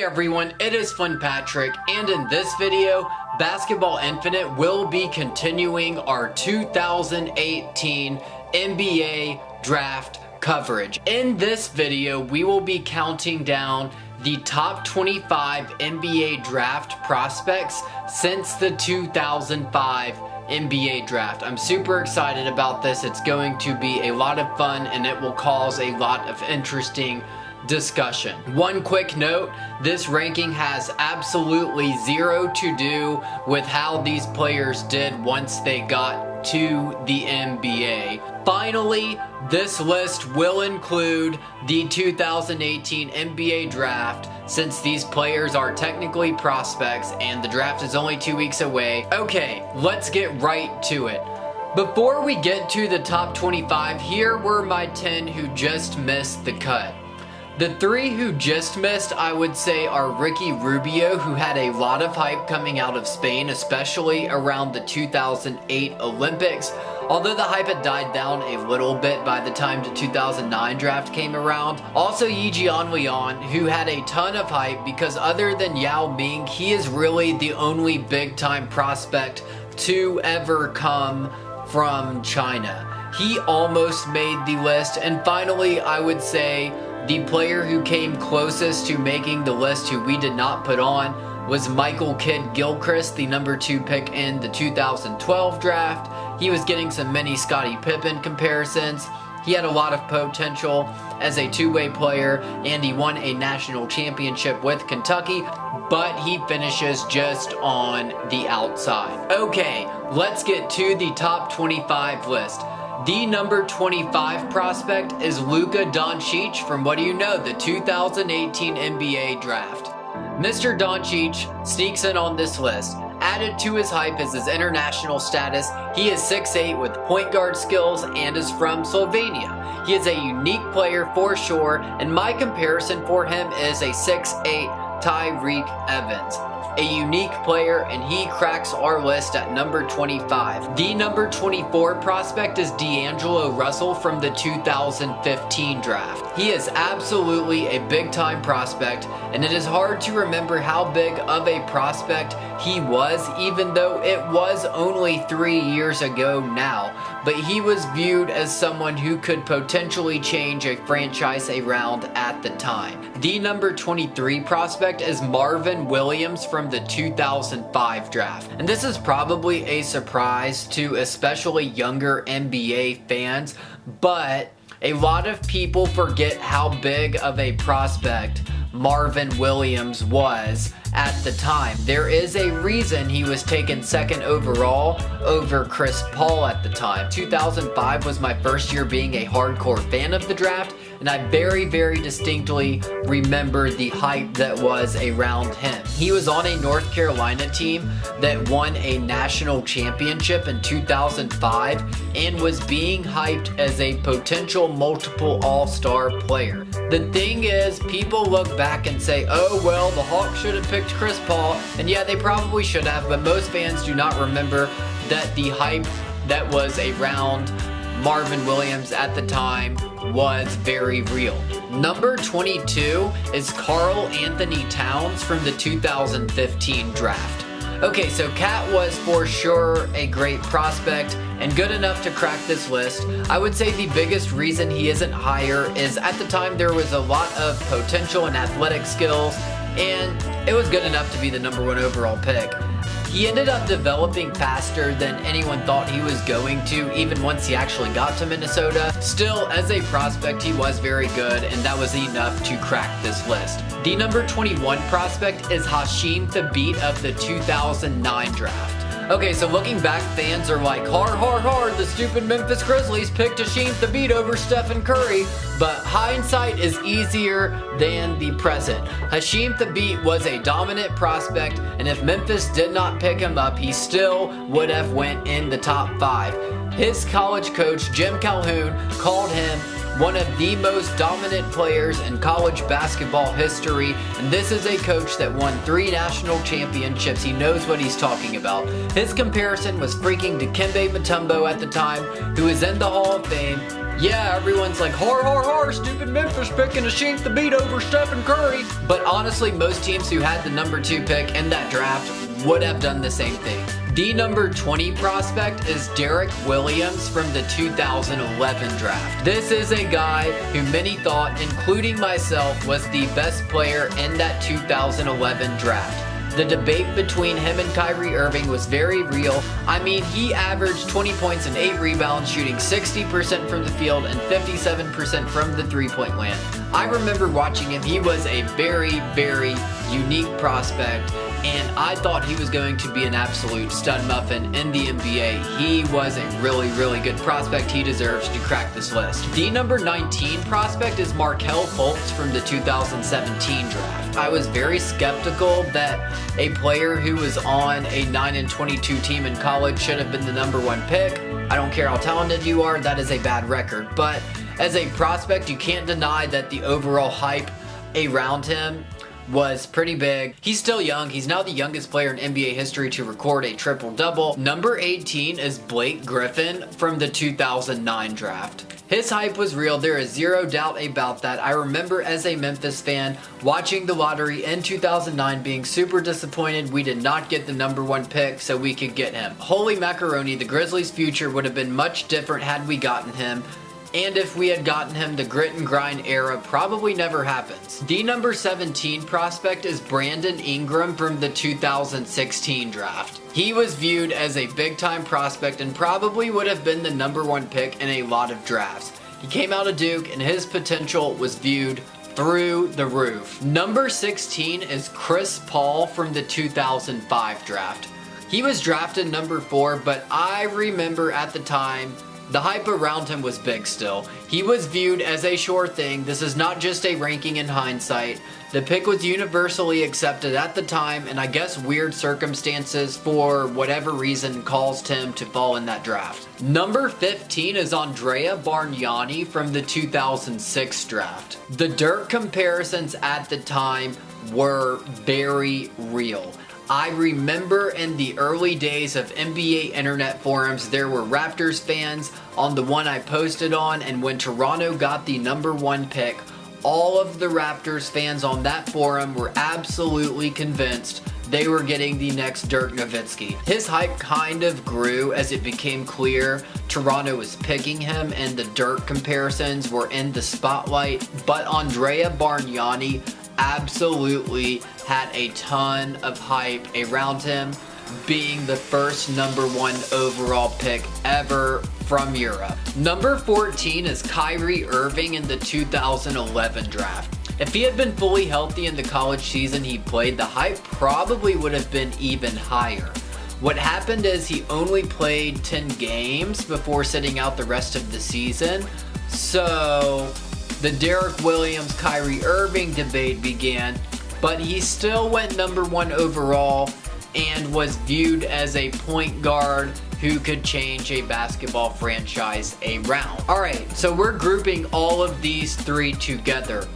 Hey everyone, it is Fun Patrick, and in this video, Basketball Infinite will be continuing our 2018 NBA Draft coverage. In this video, we will be counting down the top 25 NBA Draft prospects since the 2005 NBA Draft. I'm super excited about this. It's going to be a lot of fun, and it will cause a lot of interesting discussion. One quick note, this ranking has absolutely zero to do with how these players did once they got to the NBA. Finally, this list will include the 2018 NBA Draft, since these players are technically prospects and the draft is only 2 weeks away. Okay, let's get right to it. Before we get to the top 25, here were my 10 who just missed the cut. The 3 who just missed, I would say, are Ricky Rubio, who had a lot of hype coming out of Spain, especially around the 2008 Olympics. Although the hype had died down a little bit by the time the 2009 draft came around. Also Yijian Lian, who had a ton of hype because other than Yao Ming, he is really the only big-time prospect to ever come from China. He almost made the list. And finally, I would say the player who came closest to making the list, who we did not put on, was Michael Kidd-Gilchrist, the number 2 pick in the 2012 draft. He was getting some mini Scottie Pippen comparisons. He had a lot of potential as a two-way player, and he won a national championship with Kentucky, but he finishes just on the outside. Okay, let's get to the top 25 list. The number 25 prospect is Luka Doncic from, what do you know, the 2018 NBA Draft. Mr. Doncic sneaks in on this list. Added to his hype is his international status. He is 6'8" with point guard skills and is from Slovenia. He is a unique player for sure, and my comparison for him is a 6'8" Tyreke Evans. A unique player, and he cracks our list at number 25. The number 24 prospect is D'Angelo Russell from the 2015 draft. He is absolutely a big-time prospect, and it is hard to remember how big of a prospect he was, even though it was only 3 years ago now. But he was viewed as someone who could potentially change a franchise around at the time. The number 23 prospect is Marvin Williams from the 2005 draft. And this is probably a surprise to especially younger NBA fans, but a lot of people forget how big of a prospect Marvin Williams was at the time. There is a reason he was taken second overall over Chris Paul at the time. 2005 was my first year being a hardcore fan of the draft, and I very, very distinctly remember the hype that was around him. He was on a North Carolina team that won a national championship in 2005 and was being hyped as a potential multiple all-star player. The thing is, people look back and say, oh well, the Hawks should have picked Chris Paul, and yeah, they probably should have, but most fans do not remember that the hype that was around Marvin Williams at the time was very real. Number 22 is Karl Anthony Towns from the 2015 draft. Okay, so Cat was for sure a great prospect and good enough to crack this list. I would say the biggest reason he isn't higher is at the time there was a lot of potential and athletic skills, and it was good enough to be the number 1 overall pick. He ended up developing faster than anyone thought he was going to, even once he actually got to Minnesota. Still, as a prospect, he was very good, and that was enough to crack this list. The number 21 prospect is Hasheem of the 2009 draft. Okay, so looking back, fans are like, har, the stupid Memphis Grizzlies picked Hasheem over Stephen Curry, but hindsight is easier than the present. Hasheem was a dominant prospect, and if Memphis did not pick him up, he still would have went in the top 5. His college coach, Jim Calhoun, called him one of the most dominant players in college basketball history, and this is a coach that won 3 national championships. He knows what he's talking about. His comparison was freaking Dikembe Mutombo at the time, who is in the Hall of Fame. Yeah, everyone's like, har har har, stupid Memphis picking Hasheem the beat over Stephen Curry. But honestly, most teams who had the number 2 pick in that draft would have done the same thing. The number 20 prospect is Derrick Williams from the 2011 draft. This is a guy who many thought, including myself, was the best player in that 2011 draft. The debate between him and Kyrie Irving was very real. I mean, he averaged 20 points and 8 rebounds, shooting 60% from the field and 57% from the three-point land. I remember watching him. He was a very, very unique prospect, and I thought he was going to be an absolute stud muffin in the NBA. He was a really, really good prospect. He deserves to crack this list. The number 19 prospect is Markelle from the 2017 draft. I was very skeptical that a player who was on a 9-22 team in college should have been the number 1 pick. I don't care how talented you are, that is a bad record. But as a prospect, you can't deny that the overall hype around him was pretty big. He's still young. He's now the youngest player in NBA history to record a triple-double. Number 18 is Blake Griffin from the 2009 draft. His hype was real. There is zero doubt about that. I remember as a Memphis fan watching the lottery in 2009 being super disappointed we did not get the number 1 pick so we could get him. Holy macaroni, the Grizzlies' future would have been much different had we gotten him. And if we had gotten him, the grit and grind era probably never happens. The number 17 prospect is Brandon Ingram from the 2016 draft. He was viewed as a big time prospect and probably would have been the number 1 pick in a lot of drafts. He came out of Duke and his potential was viewed through the roof. Number 16 is Chris Paul from the 2005 draft. He was drafted number 4, but I remember at the time the hype around him was big still. He was viewed as a sure thing. This is not just a ranking in hindsight. The pick was universally accepted at the time, and I guess weird circumstances for whatever reason caused him to fall in that draft. Number 15 is Andrea Bargnani from the 2006 draft. The Dirk comparisons at the time were very real. I remember in the early days of NBA internet forums, there were Raptors fans on the one I posted on, and when Toronto got the number 1 pick, all of the Raptors fans on that forum were absolutely convinced they were getting the next Dirk Nowitzki. His hype kind of grew as it became clear Toronto was picking him and the Dirk comparisons were in the spotlight, but Andrea Bargnani absolutely had a ton of hype around him, being the first number 1 overall pick ever from Europe. Number 14 is Kyrie Irving in the 2011 draft. If he had been fully healthy in the college season he played, the hype probably would have been even higher. What happened is he only played 10 games before sitting out the rest of the season, so the Derrick Williams, Kyrie Irving debate began, but he still went number 1 overall and was viewed as a point guard who could change a basketball franchise around. Alright, so we're grouping all of these 3 together.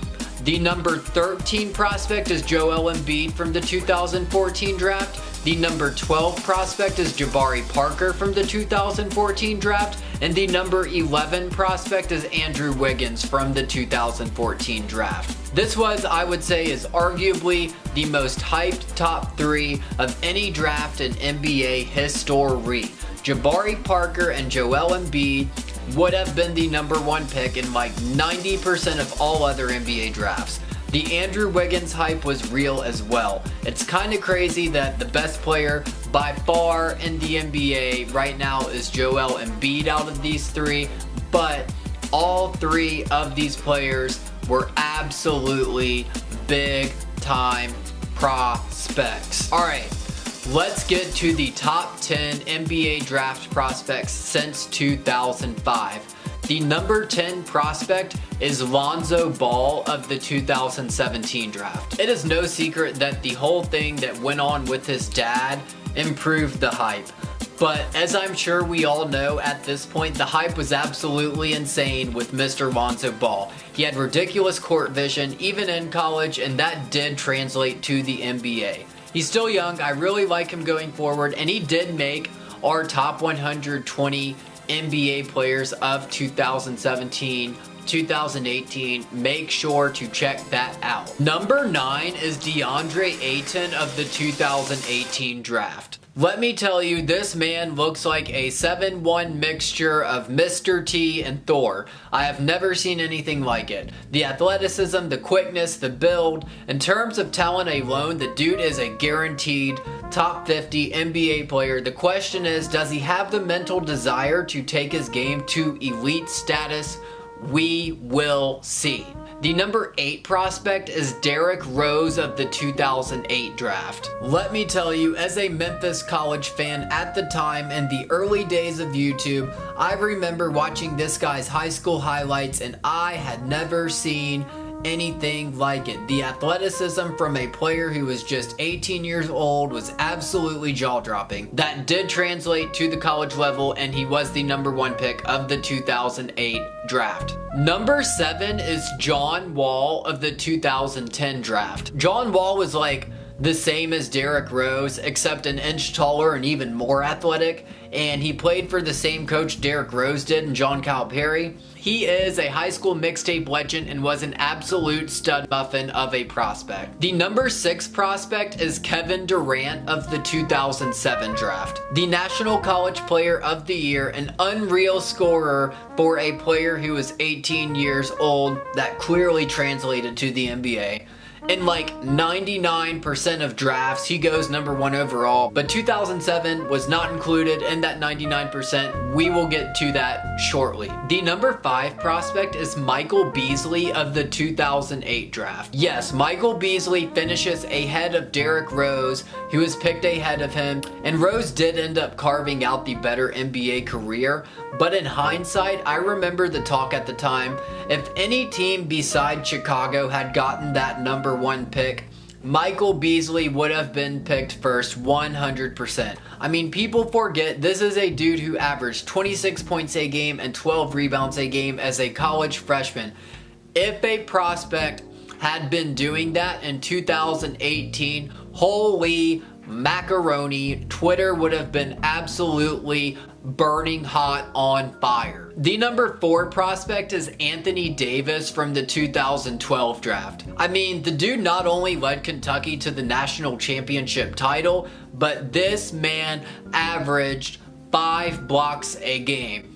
The number 13 prospect is Joel Embiid from the 2014 draft. The number 12 prospect is Jabari Parker from the 2014 draft. And the number 11 prospect is Andrew Wiggins from the 2014 draft. This was, I would say, is arguably the most hyped top 3 of any draft in NBA history. Jabari Parker and Joel Embiid would have been the number 1 pick in like 90% of all other NBA drafts. The Andrew Wiggins hype was real as well. It's kind of crazy that the best player by far in the NBA right now is Joel Embiid out of these 3, but all 3 of these players were absolutely big time prospects. Alright, let's get to the top 10 NBA draft prospects since 2005. The number 10 prospect is Lonzo Ball of the 2017 draft. It is no secret that the whole thing that went on with his dad improved the hype. But as I'm sure we all know at this point, the hype was absolutely insane with Mr. Lonzo Ball. He had ridiculous court vision even in college, and that did translate to the NBA. He's still young, I really like him going forward, and he did make our top 120 NBA players of 2017. 2018, make sure to check that out. Number 9 is DeAndre Ayton of the 2018 draft. Let me tell you, this man looks like a 7-1 mixture of Mr. T and Thor. I have never seen anything like it. The athleticism, the quickness, the build. In terms of talent alone, the dude is a guaranteed top 50 NBA player. The question is, does he have the mental desire to take his game to elite status? We will see. The number 8 prospect is Derrick Rose of the 2008 draft. Let me tell you, as a Memphis College fan at the time in the early days of YouTube, I remember watching this guy's high school highlights and I had never seen anything like it. The athleticism from a player who was just 18 years old was absolutely jaw-dropping. That did translate to the college level, and he was the number 1 pick of the 2008 draft. Number 7 is John Wall of the 2010 draft. John Wall was like the same as Derrick Rose, except an inch taller and even more athletic, and he played for the same coach Derrick Rose did in John Calipari. He is a high school mixtape legend and was an absolute stud muffin of a prospect. The number 6 prospect is Kevin Durant of the 2007 draft. The National College Player of the Year, an unreal scorer for a player who was 18 years old. That clearly translated to the NBA. In like 99% of drafts, he goes number 1 overall, but 2007 was not included in that 99%. We will get to that shortly. The number 5 prospect is Michael Beasley of the 2008 draft. Yes, Michael Beasley finishes ahead of Derrick Rose, who was picked ahead of him, and Rose did end up carving out the better NBA career, but in hindsight, I remember the talk at the time, if any team besides Chicago had gotten that number 1 pick, Michael Beasley would have been picked first 100%. I mean, people forget this is a dude who averaged 26 points a game and 12 rebounds a game as a college freshman. If a prospect had been doing that in 2018, holy macaroni, Twitter would have been absolutely burning hot on fire. The number 4 prospect is Anthony Davis from the 2012 draft. I mean, the dude not only led Kentucky to the national championship title, but this man averaged 5 blocks a game.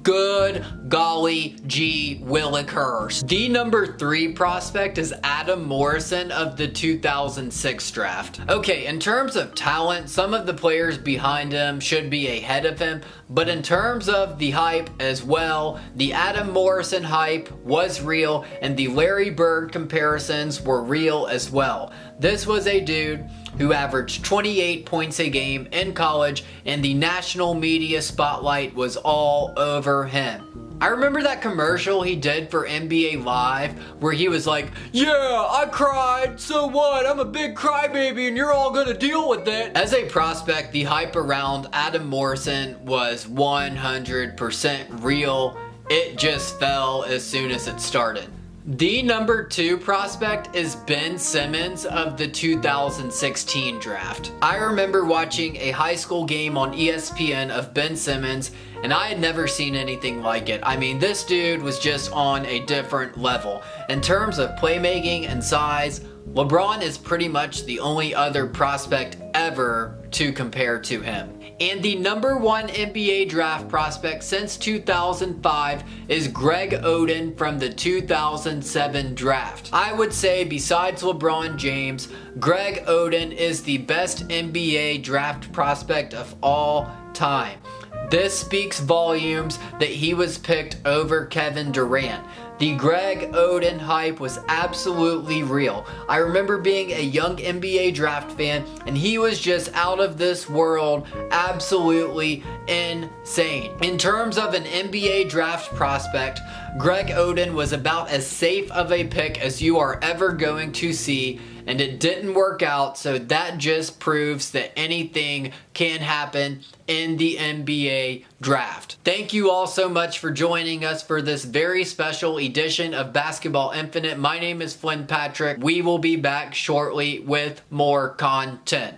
Good golly gee willikers. The number 3 prospect is Adam Morrison of the 2006 draft. Okay, in terms of talent, some of the players behind him should be ahead of him, but in terms of the hype as well, the Adam Morrison hype was real and the Larry Bird comparisons were real as well. This was a dude who averaged 28 points a game in college, and the national media spotlight was all over him. I remember that commercial he did for NBA Live where he was like, yeah, I cried, so what? I'm a big crybaby and you're all gonna deal with it. As a prospect, the hype around Adam Morrison was 100% real. It just fell as soon as it started. The number 2 prospect is Ben Simmons of the 2016 draft. I remember watching a high school game on ESPN of Ben Simmons, and I had never seen anything like it. I mean, this dude was just on a different level. In terms of playmaking and size, LeBron is pretty much the only other prospect ever to compare to him. And the number 1 NBA draft prospect since 2005 is Greg Oden from the 2007 draft. I would say besides LeBron James, Greg Oden is the best NBA draft prospect of all time. This speaks volumes that he was picked over Kevin Durant. The Greg Oden hype was absolutely real. I remember being a young NBA draft fan and he was just out of this world, absolutely insane. In terms of an NBA draft prospect, Greg Oden was about as safe of a pick as you are ever going to see and it didn't work out, so that just proves that anything can happen in the NBA draft. Thank you all so much for joining us for this very special edition of Basketball Infinite. My name is Flynn Patrick. We will be back shortly with more content.